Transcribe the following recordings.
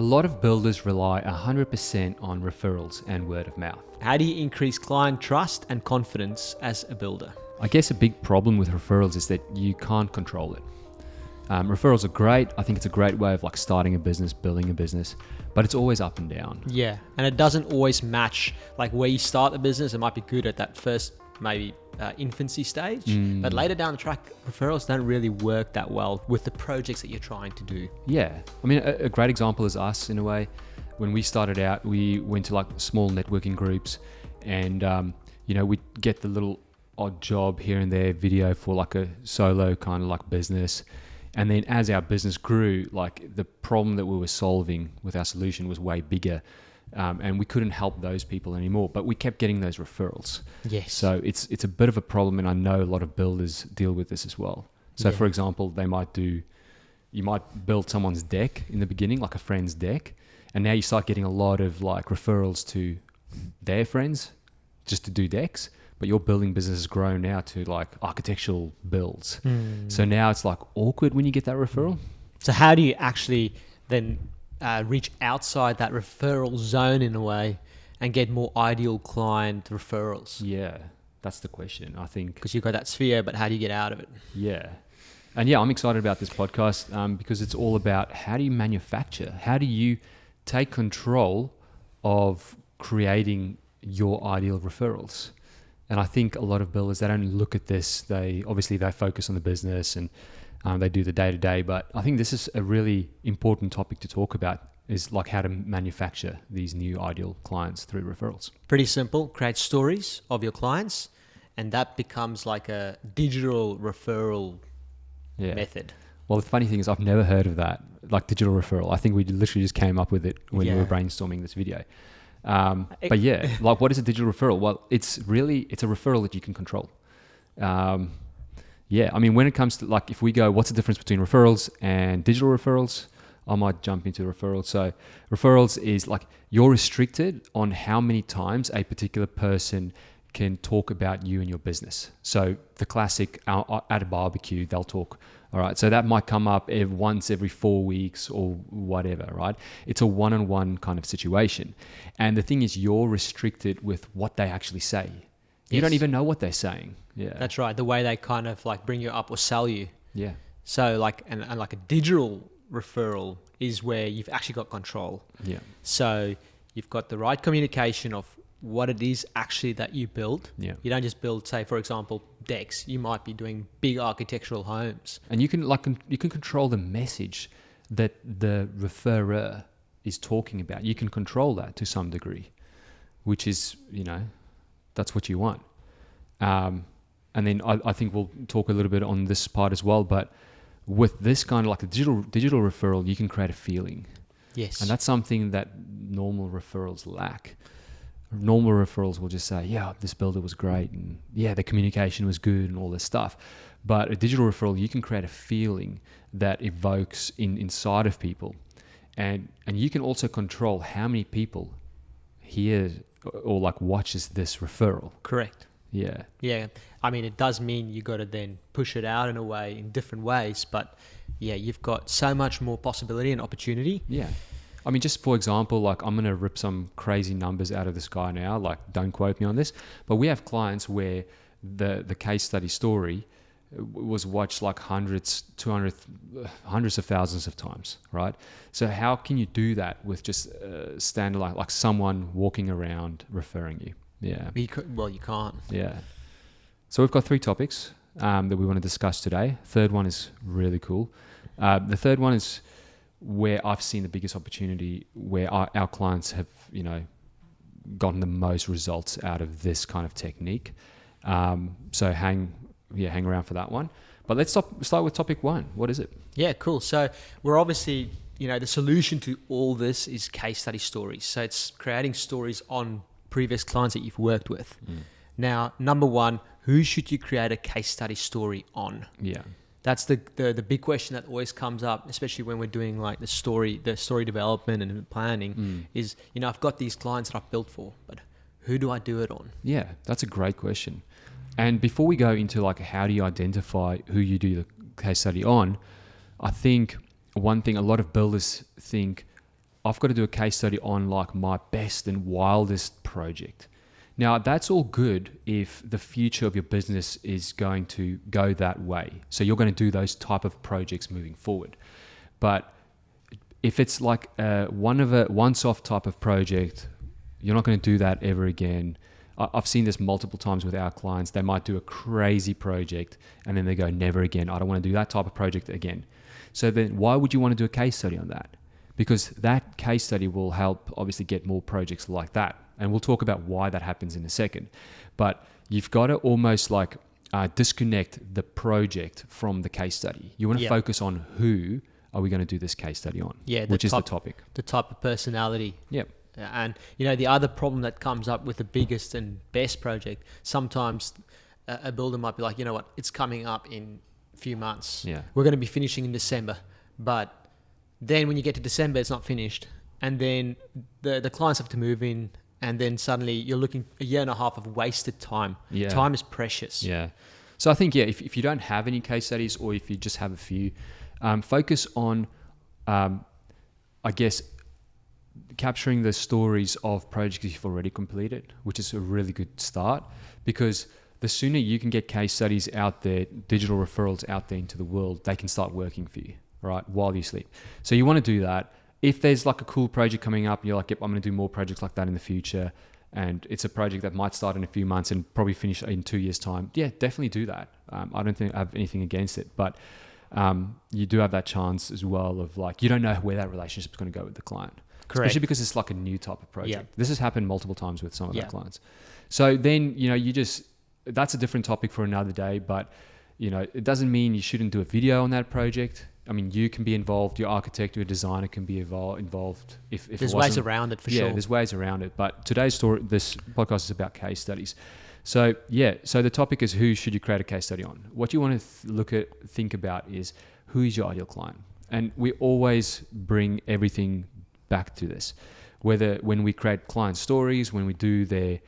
A lot of builders rely 100% on referrals and word of mouth. How do you increase client trust and confidence as a builder? I guess a big problem with referrals is that you can't control it. Referrals are great. I think it's a great way of like starting a business, building a business, but it's always up and down. Yeah, and it doesn't always match like where you start the business. It might be good at that first maybe infancy stage, but later down the track, referrals don't really work that well with the projects that you're trying to do. Yeah, I mean, a great example is us in a way. When we started out, we went to like small networking groups, and we'd get the little odd job here and there, video for like a solo kind of like business. And then as our business grew, like the problem that we were solving with our solution was way bigger. And we couldn't help those people anymore, but we kept getting those referrals. Yes. So it's a bit of a problem, and I know a lot of builders deal with this as well. So for example, you might build someone's deck in the beginning, like a friend's deck, and now you start getting a lot of like referrals to their friends just to do decks. But your building business has grown now to like architectural builds. So now it's like awkward when you get that referral. So how do you actually then reach outside that referral zone in a way and get more ideal client referrals? Yeah, that's the question, I think. Because you've got that sphere, but how do you get out of it? Yeah. And yeah, I'm excited about this podcast because it's all about how do you manufacture? How do you take control of creating your ideal referrals? And I think a lot of builders, they don't look at this. They focus on the business and they do the day-to-day. But I think this is a really important topic to talk about, is like how to manufacture these new ideal clients through referrals. Pretty simple. Create stories of your clients, and that becomes like a digital referral method. Well, the funny thing is I've never heard of that, like digital referral. I think we literally just came up with it when we were brainstorming this video. But yeah, like what is a digital referral? Well, it's a referral that you can control. I mean, when it comes to like, if we go, what's the difference between referrals and digital referrals? I might jump into referrals. So referrals is like you're restricted on how many times a particular person can talk about you and your business. So the classic at a barbecue, they'll talk. All right. So that might come up once every 4 weeks or whatever, right? It's a one-on-one kind of situation. And the thing is, you're restricted with what they actually say. You don't even know what they're saying. Yeah. That's right. The way they kind of like bring you up or sell you. Yeah. So like, and like a digital referral is where you've actually got control. Yeah. So you've got the right communication of what it is actually that you build. Yeah. You don't just build, say, for example, decks. You might be doing big architectural homes. And you can control the message that the referrer is talking about. You can control that to some degree, which is, that's what you want. And then I think we'll talk a little bit on this part as well, but with this kind of like a digital referral, you can create a feeling. Yes. And that's something that normal referrals lack. Normal referrals will just say, yeah, this builder was great, and yeah, the communication was good and all this stuff. But a digital referral, you can create a feeling that evokes inside of people. And you can also control how many people hear or like watches this referral. Correct. Yeah. Yeah. I mean, it does mean you got to then push it out in a way, in different ways. But yeah, you've got so much more possibility and opportunity. Yeah. I mean, just for example, like I'm going to rip some crazy numbers out of this guy now, like don't quote me on this, but we have clients where the case study story was watched like hundreds of thousands of times, right? So how can you do that with just standard like someone walking around referring you? Yeah. You can't. Yeah. So we've got 3 topics that we want to discuss today. Third one is really cool. The third one is where I've seen the biggest opportunity, where our clients have, gotten the most results out of this kind of technique. So hang around for that one. But let's start with topic 1. What is it? Yeah, cool. So we're obviously, the solution to all this is case study stories. So it's creating stories on previous clients that you've worked with. Now, number 1, who should you create a case study story on? Yeah. That's the big question that always comes up, especially when we're doing like the story development and planning is, I've got these clients that I've built for, but who do I do it on? Yeah, that's a great question. And before we go into like how do you identify who you do the case study on, I think one thing a lot of builders think, I've got to do a case study on like my best and wildest project. Now, that's all good if the future of your business is going to go that way. So you're going to do those type of projects moving forward. But if it's like a once-off type of project, you're not going to do that ever again. I've seen this multiple times with our clients. They might do a crazy project and then they go, never again. I don't want to do that type of project again. So then why would you want to do a case study on that? Because that case study will help obviously get more projects like that. And we'll talk about why that happens in a second. But you've got to almost like disconnect the project from the case study. You want to focus on who are we going to do this case study on, which is the topic. The type of personality. Yep. And, the other problem that comes up with the biggest and best project, sometimes a builder might be like, you know what, it's coming up in a few months. Yeah. We're going to be finishing in December. But then when you get to December, it's not finished. And then the clients have to move in. And then suddenly you're looking a year and a half of wasted time. Yeah. Time is precious. Yeah. So I think, if you don't have any case studies or if you just have a few, focus on, I guess, capturing the stories of projects you've already completed, which is a really good start, because the sooner you can get case studies out there, digital referrals out there into the world, they can start working for you, right, while you sleep. So you want to do that. If there's like a cool project coming up, you're like, yep, I'm going to do more projects like that in the future, and it's a project that might start in a few months and probably finish in 2 years' time, yeah, definitely do that. I don't think I have anything against it, but you do have that chance as well of like, you don't know where that relationship is going to go with the client. Correct. Especially because it's like a new type of project. Yeah. This has happened multiple times with some of our clients. So then, that's a different topic for another day, but it doesn't mean you shouldn't do a video on that project. I mean, you can be involved, your architect, your designer can be involved. If there's ways around it for sure. Yeah, there's ways around it. But this podcast is about case studies. So the topic is, who should you create a case study on? What you want to think about is, who is your ideal client? And we always bring everything back to this. Whether when we create client stories, when we do their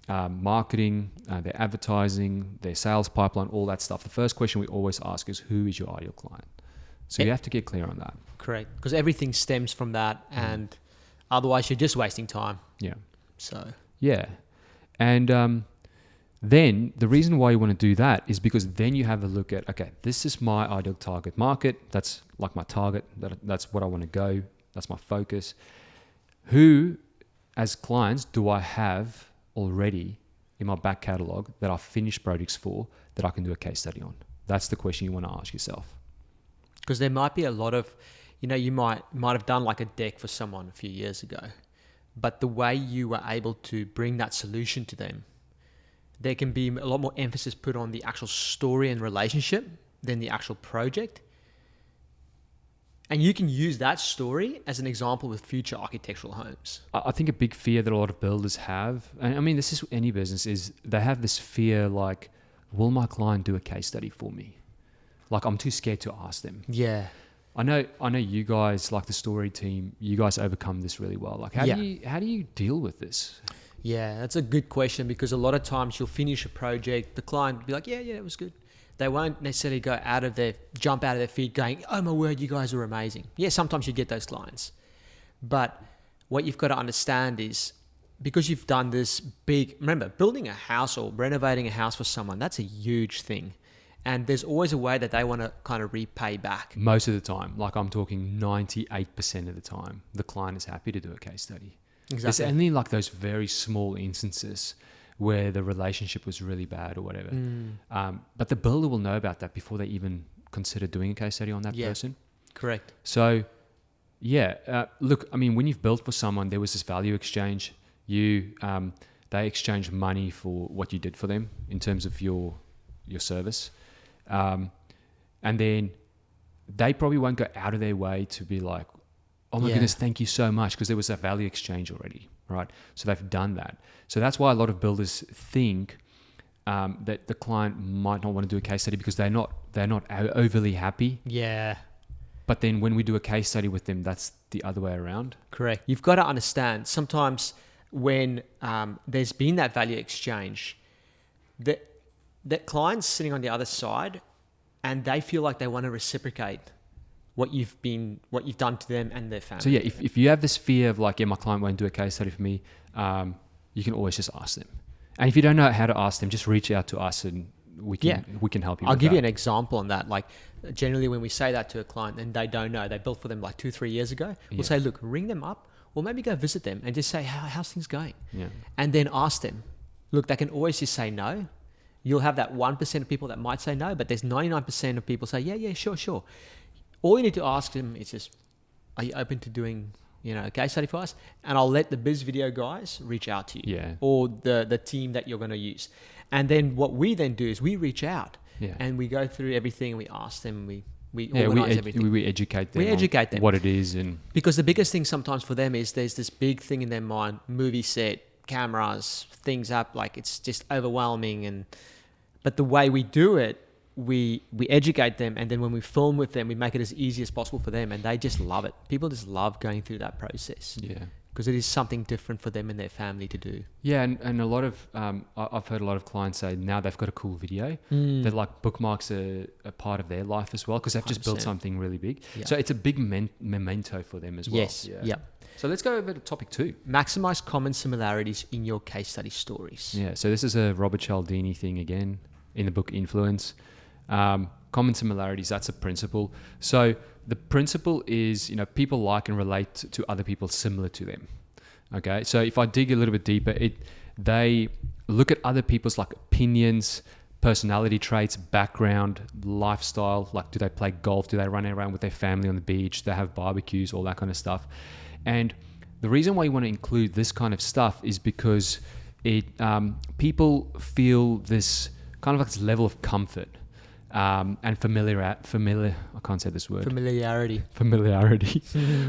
marketing, their advertising, their sales pipeline, all that stuff, the first question we always ask is, who is your ideal client? So you have to get clear on that. Correct. Because everything stems from that, and otherwise you're just wasting time. Yeah. So. Yeah. And then the reason why you want to do that is because then you have a look at, okay, this is my ideal target market. That's like my target. That's what I want to go. That's my focus. Who, as clients, do I have already in my back catalog that I've finished projects for that I can do a case study on? That's the question you want to ask yourself. Because there might be a lot of, you might have done like a deck for someone a few years ago, but the way you were able to bring that solution to them, there can be a lot more emphasis put on the actual story and relationship than the actual project. And you can use that story as an example with future architectural homes. I think a big fear that a lot of builders have, and I mean, this is any business, is they have this fear like, will my client do a case study for me? Like, I'm too scared to ask them. Yeah. I know you guys, like the story team, you guys overcome this really well. Like, how do you deal with this? Yeah, that's a good question, because a lot of times you'll finish a project, the client will be like, yeah, it was good. They won't necessarily jump out of their feet going, oh my word, you guys are amazing. Yeah, sometimes you get those clients. But what you've got to understand is, because you've done this remember, building a house or renovating a house for someone, that's a huge thing. And there's always a way that they want to kind of repay back. Most of the time, like I'm talking 98% of the time, the client is happy to do a case study. Exactly. There's only like those very small instances where the relationship was really bad or whatever. But the builder will know about that before they even consider doing a case study on that person. Correct. So, look, I mean, when you've built for someone, there was this value exchange. They exchanged money for what you did for them in terms of your service. And then they probably won't go out of their way to be like, oh my goodness, thank you so much, because there was a value exchange already, right? So they've done that. So that's why a lot of builders think that the client might not want to do a case study because they're not overly happy. Yeah. But then when we do a case study with them, that's the other way around. Correct. You've got to understand, sometimes when there's been that value exchange, that client's sitting on the other side and they feel like they want to reciprocate what you've done to them and their family. So yeah, if you have this fear of like, yeah, my client won't do a case study for me, you can always just ask them. And if you don't know how to ask them, just reach out to us and we can help you. I'll give you an example on that. Like generally when we say that to a client and they don't know, they built for them like 2-3 years ago, we'll say, look, ring them up or maybe go visit them and just say, how's things going? Yeah. And then ask them. Look, they can always just say no. You'll have that 1% of people that might say no, but there's 99% of people say, yeah, sure. All you need to ask them is just, are you open to doing, a case study for us? And I'll let the Biz Video guys reach out to you or the team that you're going to use. And then what we then do is we reach out and we go through everything and we ask them, we organize everything. We educate them. On what it is. And because the biggest thing sometimes for them is there's this big thing in their mind, movie set, cameras, things up, like it's just overwhelming. But the way we do it, we educate them, and then when we film with them, we make it as easy as possible for them, and they just love it. People just love going through that process. Yeah. Because it is something different for them and their family to do. Yeah, and a lot of I've heard a lot of clients say now they've got a cool video that like bookmarks a part of their life as well because they've just built something really big. Yeah. So it's a big memento for them as well. Yes. Yeah. So let's go over to topic 2. Maximize common similarities in your case study stories. Yeah. So this is a Robert Cialdini thing again in the book Influence. Common similarities. That's a principle. So the principle is, people like and relate to other people similar to them. Okay. So if I dig a little bit deeper, they look at other people's like opinions, personality traits, background, lifestyle. Like, do they play golf? Do they run around with their family on the beach? Do they have barbecues? All that kind of stuff. And the reason why you want to include this kind of stuff is because people feel this kind of like this level of comfort. And familiar. I can't say this word. Familiarity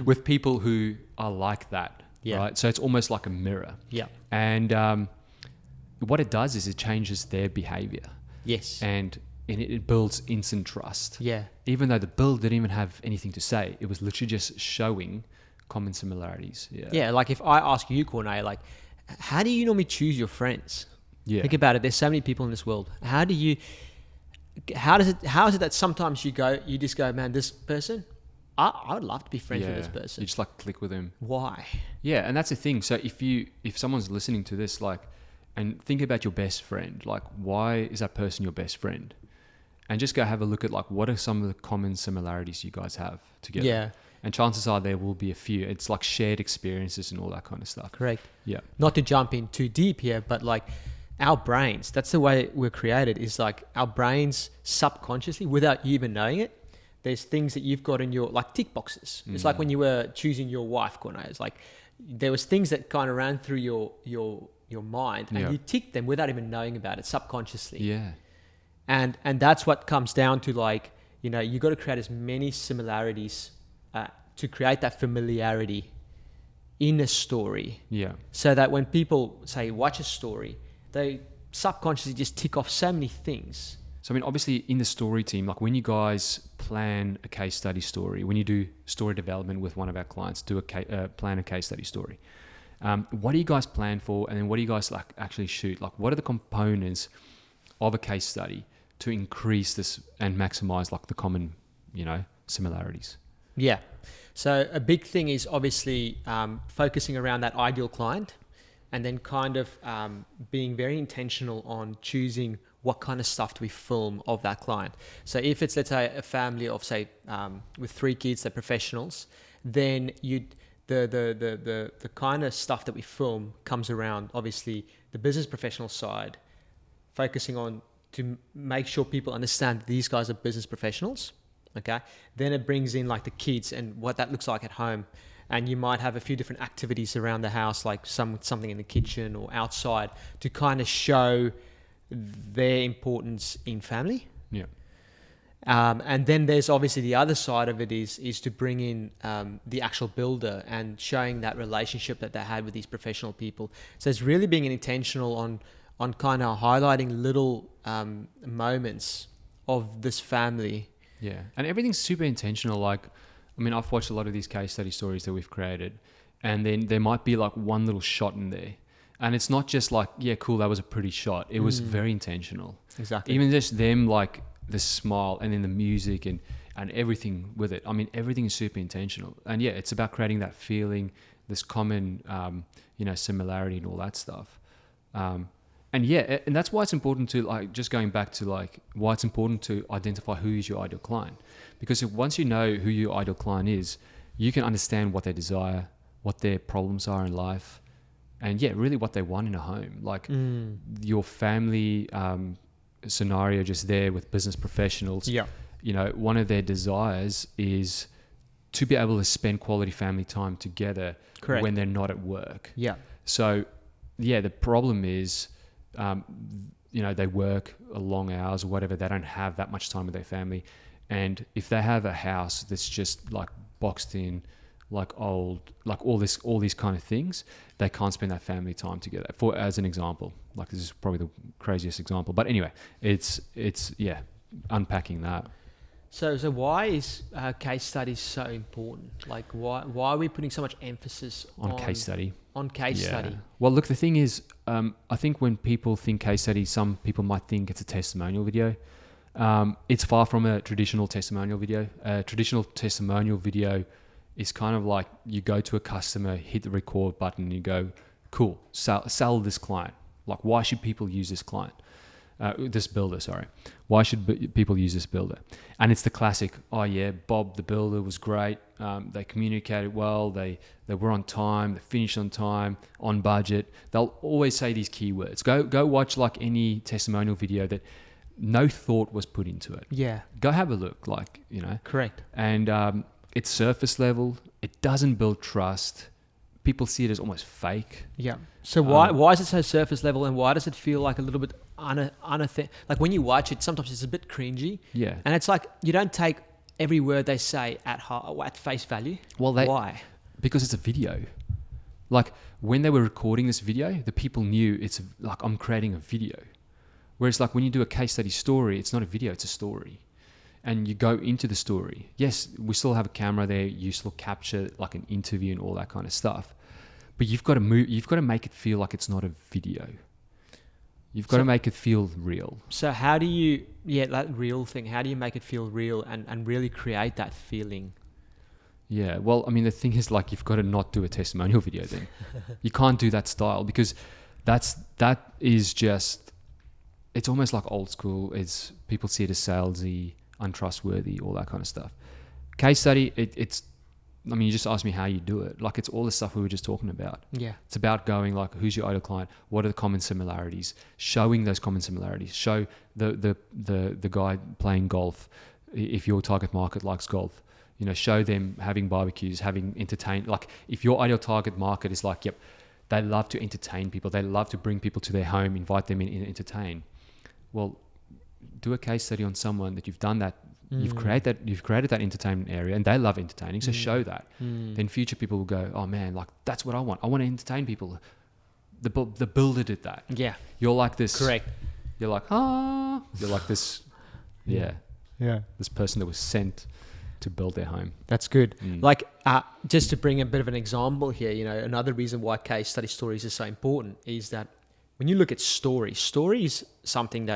with people who are like that. Yeah. Right. So it's almost like a mirror. Yeah. And what it does is it changes their behavior. Yes. And it builds instant trust. Yeah. Even though the build didn't even have anything to say, it was literally just showing common similarities. Yeah. Yeah. Like if I ask you, Corne, like, how do you normally choose your friends? Yeah. Think about it. There's so many people in this world. How is it that sometimes you just go, man, this person, I would love to be friends with this person. You just like click with them. Why? Yeah, and that's the thing. So if someone's listening to this, like, and think about your best friend, like, why is that person your best friend? And just go have a look at like, what are some of the common similarities you guys have together? Yeah. And chances are there will be a few. It's like shared experiences and all that kind of stuff. Correct. Yeah. Not to jump in too deep here, but like, our brains, that's the way we're created, is like our brains subconsciously, without you even knowing it, there's things that you've got in your, like tick boxes. It's like when you were choosing your wife, Corne, it's like there was things that kind of ran through your mind and you ticked them without even knowing about it subconsciously. Yeah. And that's what comes down to, like, you got to create as many similarities to create that familiarity in a story. Yeah. So that when people say, watch a story, they subconsciously just tick off so many things. So, I mean, obviously in the story team, like when you guys plan a case study story, when you do story development with one of our clients, plan a case study story. What do you guys plan for? And then what do you guys like actually shoot? Like, what are the components of a case study to increase this and maximize like the common, similarities? Yeah. So a big thing is obviously focusing around that ideal client. And then kind of being very intentional on choosing what kind of stuff do we film of that client. So if it's, let's say, a family of, say, with 3 kids, they're professionals, then the kind of stuff that we film comes around, obviously, the business professional side, focusing on to make sure people understand these guys are business professionals, okay? Then it brings in, like, the kids and what that looks like at home. And you might have a few different activities around the house, like something in the kitchen or outside, to kind of show their importance in family. Yeah. And then there's obviously the other side of it is to bring in the actual builder and showing that relationship that they had with these professional people. So it's really being intentional on kind of highlighting little moments of this family. Yeah. And everything's super intentional. Like, I mean, I've watched a lot of these case study stories that we've created, and then there might be like one little shot in there. And it's not just like, yeah, cool, that was a pretty shot. It was very intentional. Exactly. Even just them, like the smile and then the music, and and everything with it. I mean, everything is super intentional. And yeah, it's about creating that feeling, this common, similarity and all that stuff. And yeah, and that's why it's important to, like, just going back to like why it's important to identify who is your ideal client. Because once you know who your ideal client is, you can understand what they desire, what their problems are in life, and yeah, really what they want in a home. Like your family scenario just there with business professionals. Yeah. One of their desires is to be able to spend quality family time together. Correct. When they're not at work. Yeah. So yeah, the problem is, they work long hours or whatever. They don't have that much time with their family. And if they have a house that's just like boxed in, like old, like all these kind of things, they can't spend that family time together. As an example, like this is probably the craziest example, but anyway, it's unpacking that. So why is case studies so important? Like why are we putting so much emphasis on case study? On case study. Well, look, the thing is, I think when people think case study, some people might think it's a testimonial video. It's far from a traditional testimonial video. A traditional testimonial video is kind of like you go to a customer, hit the record button, and you go, cool, sell this client. Like, why should people use this client? This builder, sorry. Why should people use this builder? And it's the classic, oh yeah, Bob, the builder was great. They communicated well. They were on time. They finished on time, on budget. They'll always say these keywords. Go watch like any testimonial video that no thought was put into it. Yeah. Go have a look, Correct. And it's surface level. It doesn't build trust. People see it as almost fake. Yeah. So why is it so surface level, and why does it feel like a little bit unauthentic? Like when you watch it, sometimes it's a bit cringy. Yeah. And it's like you don't take every word they say at face value. Well, why? Because it's a video. Like when they were recording this video, the people knew it's like I'm creating a video. Whereas like when you do a case study story, it's not a video, it's a story. And you go into the story. Yes, we still have a camera there. You still capture like an interview and all that kind of stuff. But you've got to make it feel like it's not a video. You've got to make it feel real. So how do you, that real thing, how do you make it feel real and really create that feeling? Yeah, well, I mean, the thing is like you've got to not do a testimonial video then. You can't do that style because that is just, it's almost like old school. It's people see it as salesy, untrustworthy, all that kind of stuff. Case study, it's I mean, you just asked me how you do it. Like it's all the stuff we were just talking about. Yeah. It's about going like, who's your ideal client? What are the common similarities? Showing those common similarities. Show the guy playing golf. If your target market likes golf, show them having barbecues, having entertain. Like if your ideal target market is like, yep, they love to entertain people. They love to bring people to their home, invite them in and entertain. Well, do a case study on someone that you've done that. You've created that entertainment area and they love entertaining. So show that. Then future people will go, oh man, like that's what I want. I want to entertain people. The builder did that. Yeah. You're like this. Correct. You're like, you're like this. Yeah. This person that was sent to build their home. That's good. Like, just to bring a bit of an example here, another reason why case study stories are so important is that when you look at story is something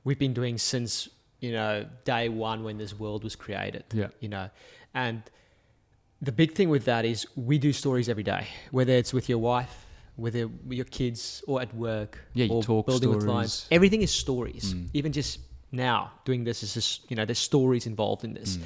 we've been doing since, day one when this world was created. Yeah. And the big thing with that is we do stories every day, whether it's with your wife, whether with your kids or at work, you or talk building stories. with clients. Everything is stories. Even just now doing this is just, there's stories involved in this.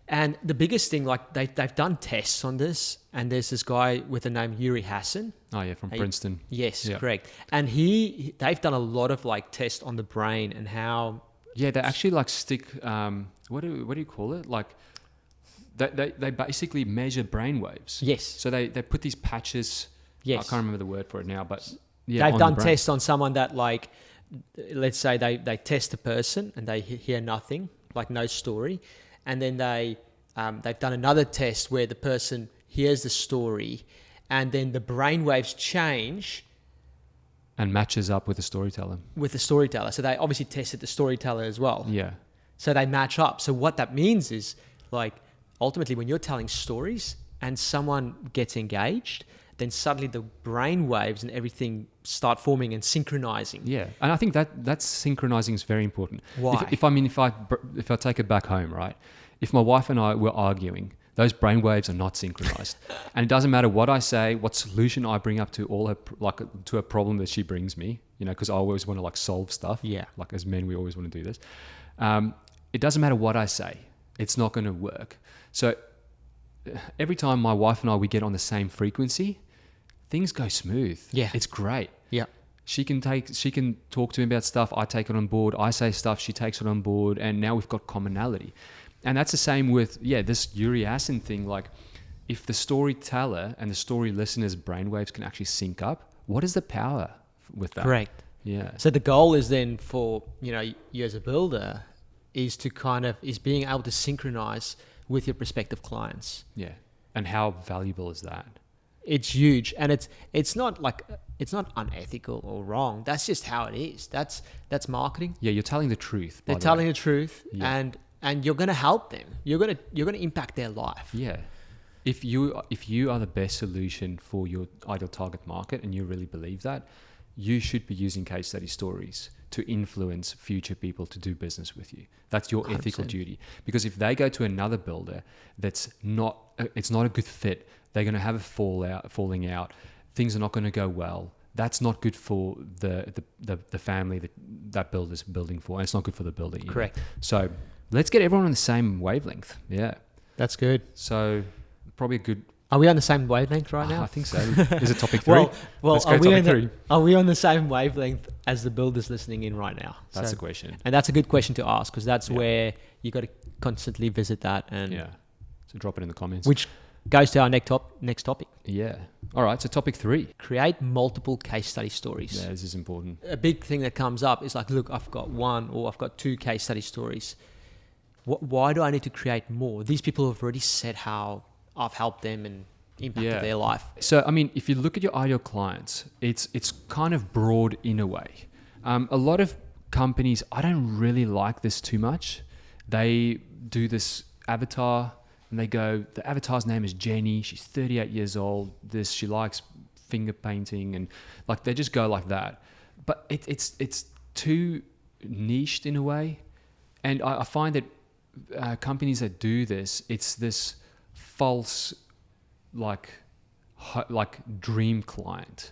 And the biggest thing, like they've done tests on this, and there's this guy with the name Yuri Hassan. Oh yeah, from Princeton. Yes, correct. And they've done a lot of like tests on the brain and how. Yeah, they actually like stick. What do you call it? Like they basically measure brain waves. Yes. So they put these patches. Yes. I can't remember the word for it now, but yeah, they've done tests on someone that like, let's say they test a person and they hear nothing, like no story. And then they've done another test where the person hears the story and then the brain waves change. And matches up with the storyteller. So they obviously tested the storyteller as well. Yeah. So they match up. So what that means is like ultimately when you're telling stories and someone gets engaged, then suddenly the brain waves and everything start forming and synchronizing. Yeah, and I think that's synchronizing is very important. Why? If I take it back home, right? If my wife and I were arguing, those brain waves are not synchronized, and it doesn't matter what I say, what solution I bring up to to a problem that she brings me, because I always want to solve stuff. Yeah. Like as men, we always want to do this. It doesn't matter what I say, it's not going to work. So every time my wife and we get on the same frequency, things go smooth. Yeah. It's great. Yeah. She can talk to me about stuff. I take it on board. I say stuff. She takes it on board. And now we've got commonality. And that's the same with, this Yuri Asin thing. Like if the storyteller and the story listener's brainwaves can actually sync up, what is the power with that? Correct. Yeah. So the goal is then for, you as a builder is being able to synchronize with your prospective clients. Yeah. And how valuable is that? It's huge, and it's not unethical or wrong. That's just how it is. That's marketing. Yeah, you're telling the truth. They're telling the truth, and you're going to help them. You're going to impact their life. Yeah. If you are the best solution for your ideal target market, and you really believe that, you should be using case study stories to influence future people to do business with you. That's your 100%. Ethical duty. Because if they go to another builder it's not a good fit, they're going to have a falling out. Things are not going to go well. That's not good for the family that builder's building for, and it's not good for the builder either. Correct. So let's get everyone on the same wavelength. Yeah. That's good. So probably a good... Are we on the same wavelength right now? I think so. Is it topic 3? well, let's go topic 3. Are we on the same wavelength as the builders listening in right now? That's the question. And that's a good question to ask, because that's where you got to constantly visit that. And so drop it in the comments. Which goes to our next topic. Yeah. All right. So topic 3. Create multiple case study stories. Yeah, this is important. A big thing that comes up is like, look, I've got 1 or I've got 2 case study stories. Why do I need to create more? These people have already said how I've helped them and impacted their life. So, I mean, if you look at your ideal clients, it's kind of broad in a way. A lot of companies, I don't really like this too much. They do this avatar and they go, the avatar's name is Jenny. She's 38 years old. She likes finger painting, and they just go like that. But it's too niched in a way. And I find that companies that do this, it's this false dream client.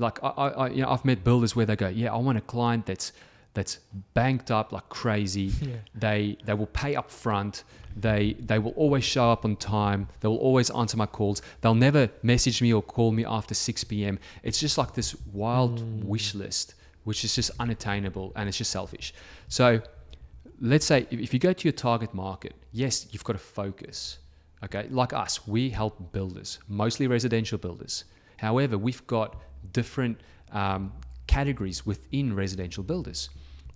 I've met builders where they go, I want a client that's banked up like crazy. They will pay up front. They will always show up on time. They will always answer my calls. They'll never message me or call me after 6 p.m. It's just like this wild wish list, which is just unattainable, and it's just selfish. So let's say if you go to your target market, yes, you've got to focus. Okay, like us, we help builders, mostly residential builders. However, we've got different categories within residential builders.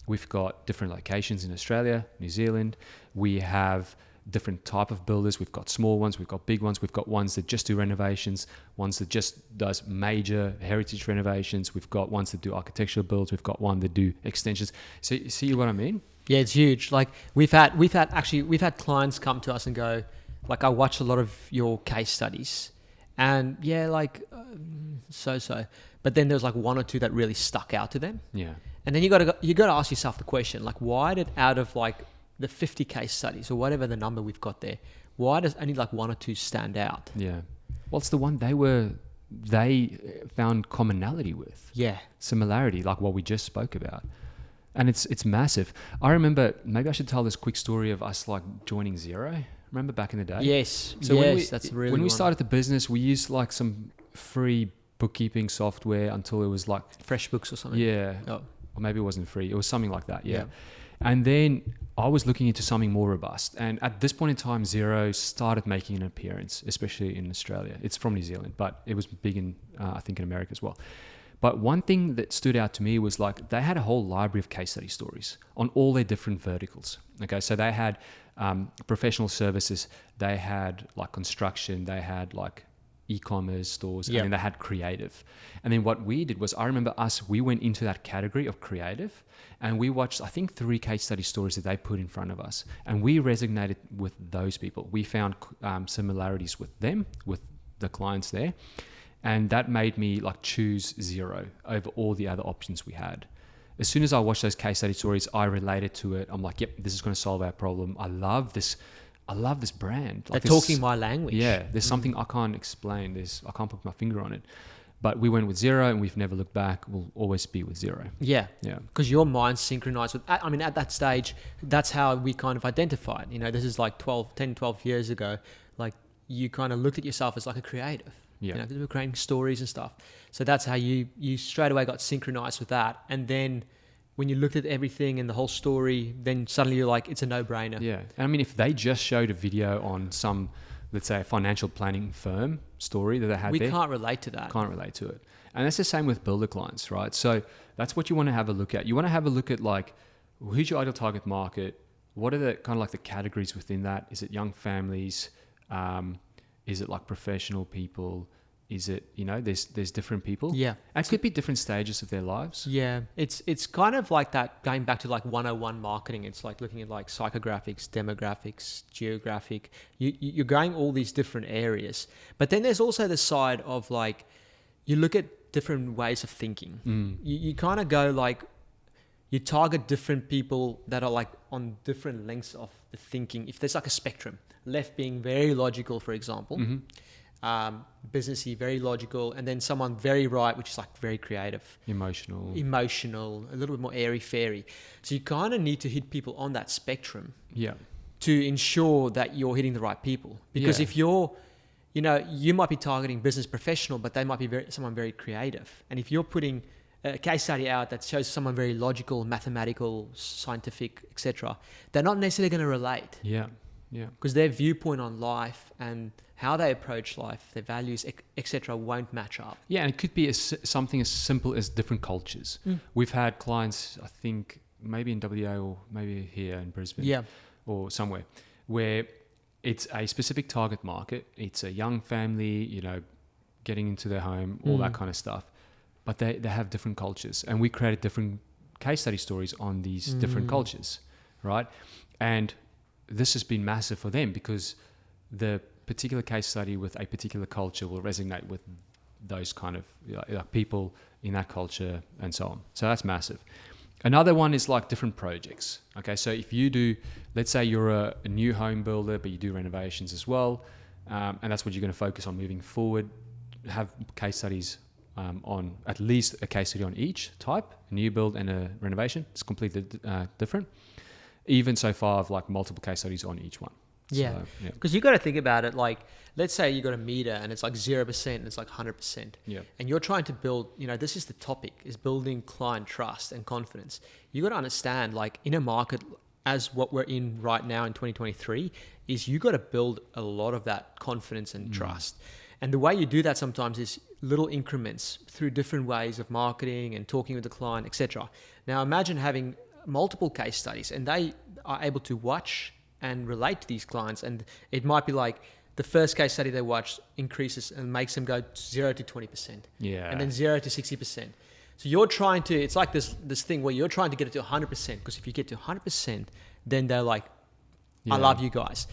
We've got different locations in Australia, New Zealand. We have different type of builders. We've got small ones, we've got big ones. We've got ones that just do renovations, ones that just does major heritage renovations. We've got ones that do architectural builds. We've got one that do extensions. So you see what I mean? Yeah, it's huge. Like we've had clients come to us and go, I watch a lot of your case studies, and so. But then there's 1 or 2 that really stuck out to them. Yeah. And then you got to ask yourself the question, why did out of the 50 case studies or whatever the number we've got there, why does only 1 or 2 stand out? Yeah. Well, it's the one they found commonality with. Yeah. Similarity, like what we just spoke about. And it's massive. I remember, maybe I should tell this quick story of us joining Xero. Remember back in the day? Yes. So that's really when we started the business, we used some free bookkeeping software until it was FreshBooks or something. Yeah. Oh. Or maybe it wasn't free. It was something like that. Yeah. And then I was looking into something more robust. And at this point in time, Xero started making an appearance, especially in Australia. It's from New Zealand, but it was big in, I think, in America as well. But one thing that stood out to me was they had a whole library of case study stories on all their different verticals. Okay, so they had professional services, they had construction, they had e-commerce stores, and then they had creative. And then what we did was, I remember we went into that category of creative, and we watched, I think, 3 case study stories that they put in front of us, and we resonated with those people. We found similarities with them, with the clients there. And that made me like choose Xero over all the other options we had. As soon as I watched those case study stories, I related to it. I'm like, yep, this is going to solve our problem. I love this brand. Like, they're talking my language. Yeah, there's something I can't explain. I can't put my finger on it. But we went with Xero, and we've never looked back. We'll always be with Xero. Yeah. Yeah. Because your mind's synchronized with, I mean, at that stage, that's how we kind of identified. You know, this is like 10, 12 years ago. Like, you kind of looked at yourself as like a creative. Yeah. You know, 'cause we were creating stories and stuff. So that's how you straight away got synchronized with that. And then when you looked at everything and the whole story, then suddenly you're like, it's a no-brainer. Yeah. And I mean, if they just showed a video on some, let's say, a financial planning firm story that they had we can't relate to that. Can't relate to it. And that's the same with builder clients, right? So that's what you want to have a look at. You want to have a look at, like, who's your ideal target market? What are the kind of like the categories within that? Is it young families? Is it like professional people? Is it, you know, there's different people. Yeah. And it could be different stages of their lives. Yeah. It's kind of like that, going back to like 101 marketing. It's like looking at like psychographics, demographics, geographic. You're going all these different areas. But then there's also the side of like, you look at different ways of thinking. You kind of go like, you target different people that are like on different lengths of the thinking. If there's like a spectrum, left being very logical, for example, businessy, very logical, and then someone very right, which is like very creative, emotional, a little bit more airy fairy. So you kind of need to hit people on that spectrum, to ensure that you're hitting the right people. Because if you're, you know, you might be targeting business professional, but they might be someone very creative. And if you're putting a case study out that shows someone very logical, mathematical, scientific, etc., they're not necessarily going to relate. Yeah. Because their viewpoint on life and how they approach life, their values, etc., won't match up. Yeah, and it could be something as simple as different cultures. We've had clients, I think, maybe in WA or maybe here in Brisbane, or somewhere, where it's a specific target market. It's a young family, you know, getting into their home, all that kind of stuff. But they have different cultures, and we created different case study stories on these different cultures, right? And this has been massive for them because the particular case study with a particular culture will resonate with those kind of people in that culture and so on. So that's massive. Another one is like different projects. Okay, so if you do, let's say you're a new home builder, but you do renovations as well, and that's what you're going to focus on moving forward, have case studies on at least a case study on each type, a new build and a renovation. It's completely different. Even so far, I've like multiple case studies on each one. Yeah, because you got to think about it. Like, let's say you got a meter and it's like 0% and it's like 100%. Yeah. And you're trying to build, you know, this is the topic, is building client trust and confidence. You got to understand, like, in a market as what we're in right now in 2023, is you got to build a lot of that confidence and trust. And the way you do that sometimes is little increments through different ways of marketing and talking with the client, etc. Now, imagine having multiple case studies and they are able to watch and relate to these clients, and it might be like the first case study they watch increases and makes them go 0 to 20%, and then 0 to 60%. So you're trying to, it's like this thing where you're trying to get it to 100%, because if you get to 100%, then they're like, I love you guys.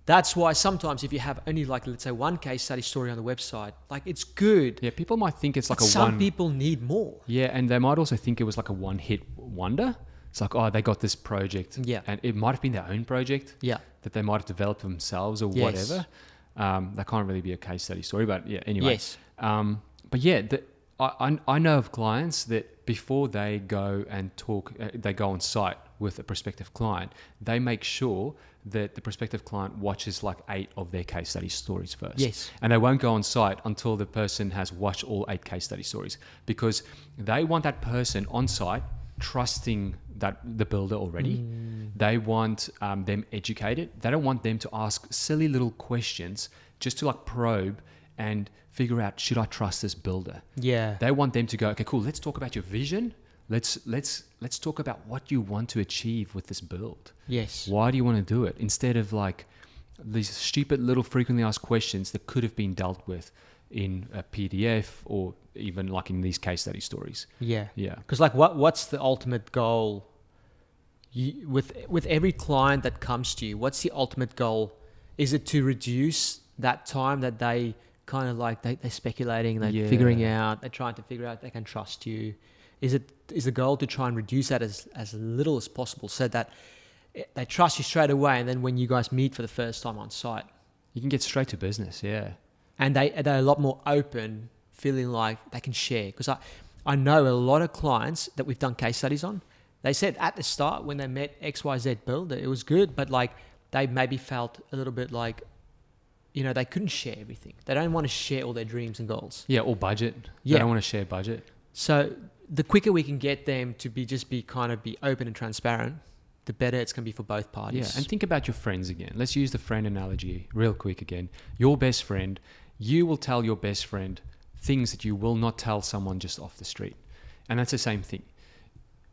That's why sometimes if you have only like, let's say, one case study story on the website, like, it's good. Yeah, people might think it's like some people need more. Yeah, and they might also think it was like a one-hit wonder. It's like, oh, they got this project. Yeah. And it might have been their own project. Yeah. That they might have developed themselves or whatever. That can't really be a case study story, but yeah, anyway. Yes. But yeah, I know of clients that before they go and talk, they go on site with a prospective client, they make sure that the prospective client watches like 8 of their case study stories first. Yes. And they won't go on site until the person has watched all 8 case study stories, because they want that person on site trusting that the builder already. They want them educated. They don't want them to ask silly little questions just to like probe and figure out, should I trust this builder? Yeah. They want them to go, okay, cool, let's talk about your vision. Let's talk about what you want to achieve with this build. Yes. Why do you want to do it? Instead of like these stupid little frequently asked questions that could have been dealt with in a PDF or even like in these case study stories. Yeah. Yeah. Because like what's the ultimate goal? With every client that comes to you, what's the ultimate goal? Is it to reduce that time that they kind of like they're speculating, they're figuring out, they're trying to figure out they can trust you? Is the goal to try and reduce that as little as possible so that they trust you straight away, and then when you guys meet for the first time on site, you can get straight to business, and they're a lot more open, feeling like they can share. Because I know a lot of clients that we've done case studies on, they said at the start when they met XYZ builder, it was good, but like they maybe felt a little bit like, you know, they couldn't share everything. They don't want to share all their dreams and goals. Yeah, or budget. They don't want to share budget. So the quicker we can get them to be open and transparent, the better it's going to be for both parties. Yeah, and think about your friends again. Let's use the friend analogy real quick again. Your best friend, you will tell your best friend things that you will not tell someone just off the street. And that's the same thing.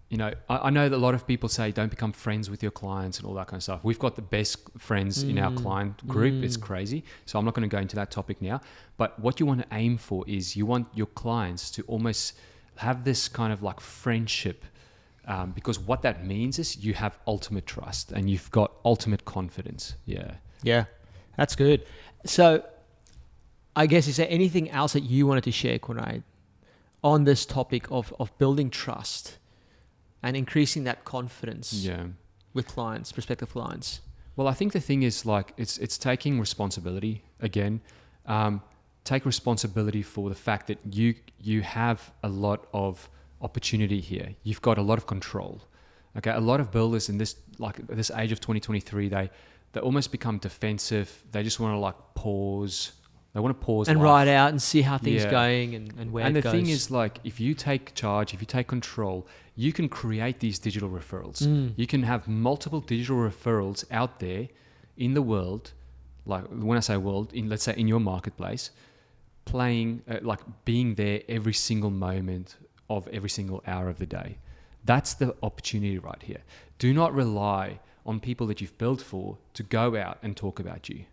You know, I know that a lot of people say don't become friends with your clients and all that kind of stuff. We've got the best friends in our client group. It's crazy. So I'm not going to go into that topic now. But what you want to aim for is you want your clients to almost have this kind of like friendship, because what that means is you have ultimate trust and you've got ultimate confidence. Yeah, that's good. So I guess, is there anything else that you wanted to share, Kunai, on this topic of building trust and increasing that confidence with clients, prospective clients? Well, I think the thing is like it's taking responsibility again. Take responsibility for the fact that you have a lot of opportunity here. You've got a lot of control. Okay, a lot of builders in this age of 2023, they almost become defensive. They just want to like pause. They want to pause and life. ride out and see how things going and where it goes. And the thing is, like, if you take charge, if you take control, you can create these digital referrals. You can have multiple digital referrals out there in the world. Like when I say world, let's say in your marketplace, playing, being there every single moment of every single hour of the day. That's the opportunity right here. Do not rely on people that you've built for to go out and talk about you.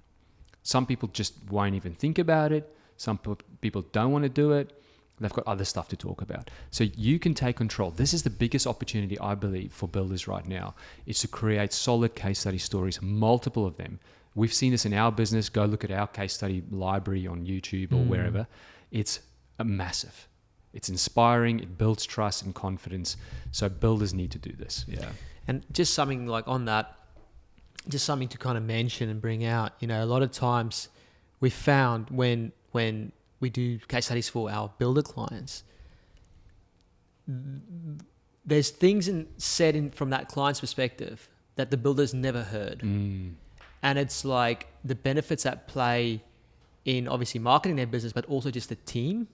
Some people just won't even think about it. Some people don't want to do it. They've got other stuff to talk about. So you can take control. This is the biggest opportunity, I believe, for builders right now, is to create solid case study stories, multiple of them. We've seen this in our business. Go look at our case study library on YouTube or wherever. It's massive. It's inspiring. It builds trust and confidence. So builders need to do this. Yeah. And just something like on that, just something to kind of mention and bring out, you know, a lot of times we found when we do case studies for our builder clients, there's things said from that client's perspective that the builder's never heard. And it's like the benefits at play in obviously marketing their business, but also just the team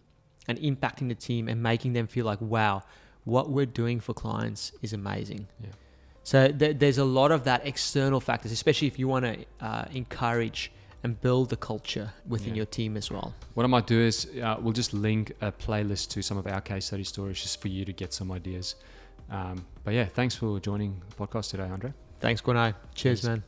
and impacting the team and making them feel like, wow, what we're doing for clients is amazing. Yeah. So there's a lot of that external factors, especially if you want to encourage and build the culture within your team as well. What I might do is we'll just link a playlist to some of our case study stories just for you to get some ideas. But yeah, thanks for joining the podcast today, Andre. Thanks, Gunai. Cheers, man.